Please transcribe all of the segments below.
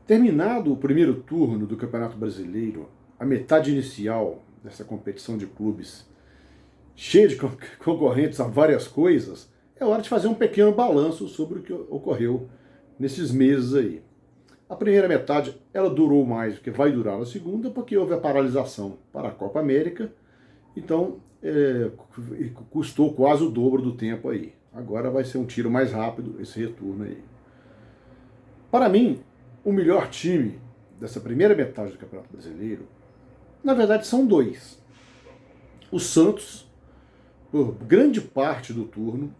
Terminado o primeiro turno do Campeonato Brasileiro, a metade inicial dessa competição de clubes, cheia de concorrentes a várias coisas, é hora de fazer um pequeno balanço sobre o que ocorreu nesses meses aí. A primeira metade ela durou mais do que vai durar a segunda, porque houve a paralisação para a Copa América, então custou quase o dobro do tempo aí. Agora vai ser um tiro mais rápido esse retorno aí. Para mim, o melhor time dessa primeira metade do Campeonato Brasileiro, na verdade, são dois. O Santos, por grande parte do turno,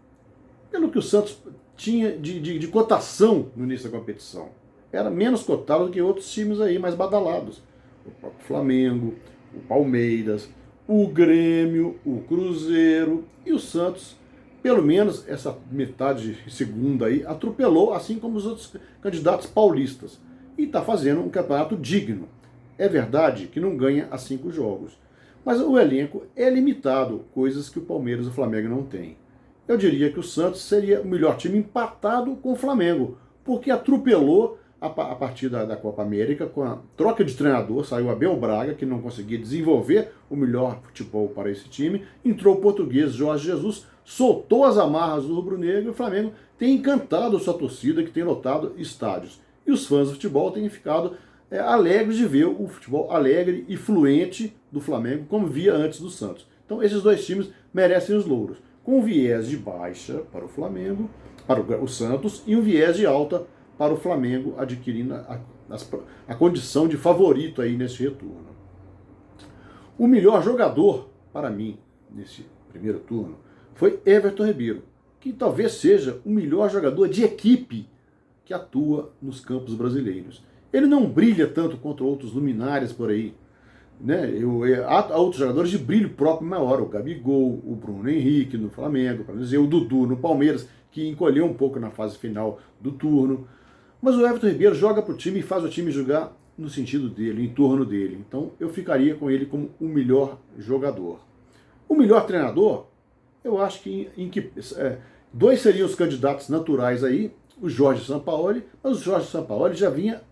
pelo que o Santos tinha de cotação no início da competição. Era menos cotado do que outros times aí mais badalados. O próprio Flamengo, o Palmeiras, o Grêmio, o Cruzeiro e o Santos. Pelo menos essa metade segunda aí atropelou, assim como os outros candidatos paulistas. E está fazendo um campeonato digno. É verdade que não ganha a 5 jogos. Mas o elenco é limitado, coisas que o Palmeiras e o Flamengo não têm. Eu diria que o Santos seria o melhor time empatado com o Flamengo, porque atropelou a partir da Copa América, com a troca de treinador, saiu Abel Braga, que não conseguia desenvolver o melhor futebol para esse time, entrou o português Jorge Jesus, soltou as amarras do rubro-negro e o Flamengo tem encantado sua torcida, que tem lotado estádios. E os fãs do futebol têm ficado alegres de ver o futebol alegre e fluente do Flamengo, como via antes do Santos. Então esses dois times merecem os louros, com um viés de baixa para o Flamengo, para o Santos, e um viés de alta para o Flamengo, adquirindo a condição de favorito aí nesse retorno. O melhor jogador, para mim, nesse primeiro turno, foi Everton Ribeiro, que talvez seja o melhor jogador de equipe que atua nos campos brasileiros. Ele não brilha tanto quanto outros luminares por aí, né? Há outros jogadores de brilho próprio maior, o Gabigol, o Bruno Henrique no Flamengo, para dizer, o Dudu no Palmeiras, que encolheu um pouco na fase final do turno. Mas o Everton Ribeiro joga para o time e faz o time jogar no sentido dele, em torno dele. Então eu ficaria com ele como o melhor jogador. O melhor treinador, eu acho que dois seriam os candidatos naturais aí, o Jorge Sampaoli, mas o Jorge Sampaoli já vinha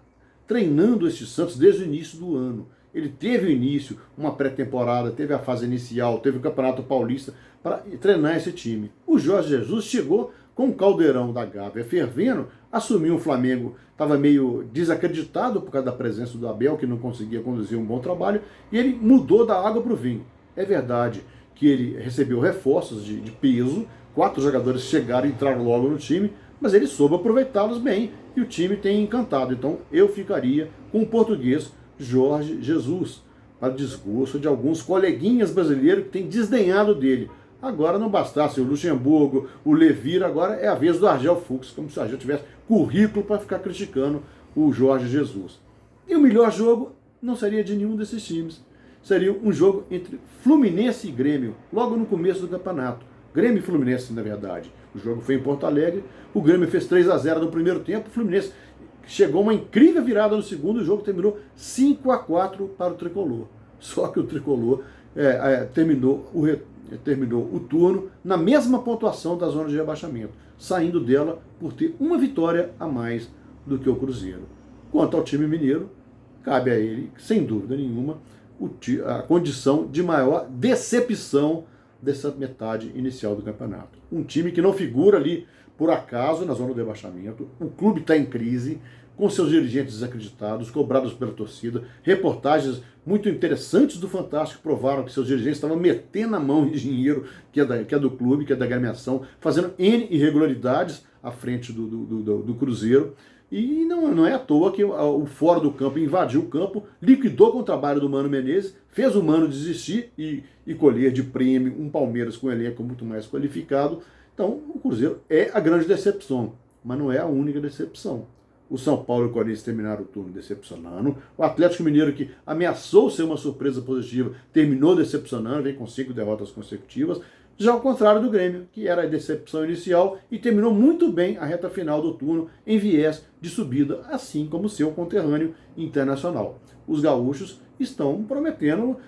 treinando esse Santos desde o início do ano. Ele teve o início, uma pré-temporada, teve a fase inicial, teve o Campeonato Paulista para treinar esse time. O Jorge Jesus chegou com o caldeirão da Gávea fervendo, assumiu o Flamengo, estava meio desacreditado por causa da presença do Abel, que não conseguia conduzir um bom trabalho, e ele mudou da água para o vinho. É verdade que ele recebeu reforços de peso, 4 jogadores chegaram e entraram logo no time, mas ele soube aproveitá-los bem e o time tem encantado. Então eu ficaria com o português Jorge Jesus, para desgosto de alguns coleguinhas brasileiros que têm desdenhado dele. Agora não bastasse o Luxemburgo, o Levir, agora é a vez do Argel Fux, como se o Argel tivesse currículo para ficar criticando o Jorge Jesus. E o melhor jogo não seria de nenhum desses times. Seria um jogo entre Fluminense e Grêmio, logo no começo do campeonato. Grêmio e Fluminense, na verdade. O jogo foi em Porto Alegre, o Grêmio fez 3-0 no primeiro tempo, o Fluminense chegou a uma incrível virada no segundo, e o jogo terminou 5-4 para o Tricolor. Só que o Tricolor terminou o turno na mesma pontuação da zona de rebaixamento, saindo dela por ter uma vitória a mais do que o Cruzeiro. Quanto ao time mineiro, cabe a ele, sem dúvida nenhuma, a condição de maior decepção dessa metade inicial do campeonato. Um time que não figura ali por acaso na zona do rebaixamento, o clube está em crise, com seus dirigentes desacreditados, cobrados pela torcida, reportagens muito interessantes do Fantástico provaram que seus dirigentes estavam metendo a mão em dinheiro que é do clube, que é da agremiação, fazendo N irregularidades à frente do Cruzeiro. E não é à toa que o fora do campo invadiu o campo, liquidou com o trabalho do Mano Menezes, fez o Mano desistir e colher de prêmio um Palmeiras com um elenco muito mais qualificado. Então o Cruzeiro é a grande decepção, mas não é a única decepção. O São Paulo e o Corinthians terminaram o turno decepcionando. O Atlético Mineiro, que ameaçou ser uma surpresa positiva, terminou decepcionando, vem com 5 derrotas consecutivas. Já ao contrário do Grêmio, que era a decepção inicial e terminou muito bem a reta final do turno em viés de subida, assim como seu conterrâneo Internacional. Os gaúchos estão prometendo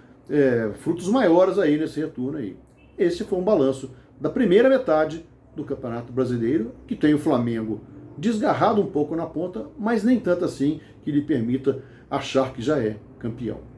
frutos maiores aí nesse retorno aí. Esse foi um balanço da primeira metade do Campeonato Brasileiro, que tem o Flamengo desgarrado um pouco na ponta, mas nem tanto assim que lhe permita achar que já é campeão.